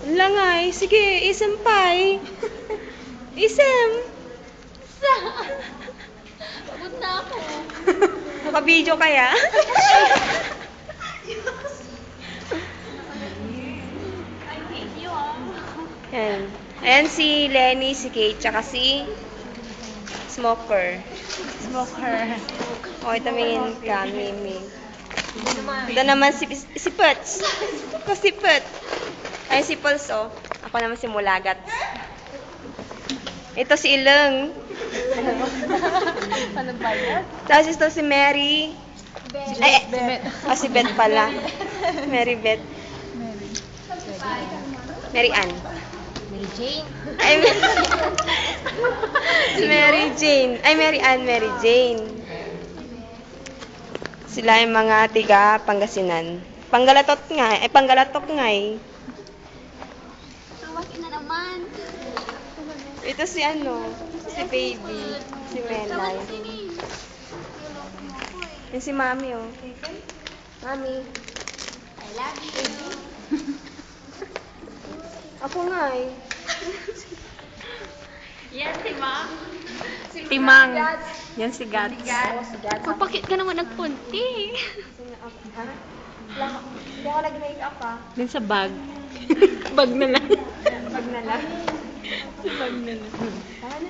Langay. Sige, isampay. Isam. Pagod na ako. Maka-video kaya? I hate you ah. Yan. Ayan si Lenny, si Kate, tsaka si Smoker. Smoker. O, ito may Mimi. Ito naman si Puts. Ito si Put. Ay, si Pulso. Ako naman si Mulagat. Ito si Ileng. Ano ba yan? Tapos ito si Mary. Ay, si Beth pala. Mary Beth. Mary Ann. Mary Jane. Ay, Mary Jane. Ay, Mary Ann, Mary Jane. Sila yung mga tiga Pangasinan. Panggalatok nga. Ay, Panggalatok nga eh. Tumakin na naman. Ito si si Baby. Si Melay. Yan si Mami oh. Mami. I love you. Ako nga eh. Yan, si Ma. Timang. Yan si Gats. Si Gats. Papakit ka naman nagpunti. Ha? Hindi ako nag-makeup ah. Din sa bag. Bag na lang. Pag na lang. Bag na lang. Ano?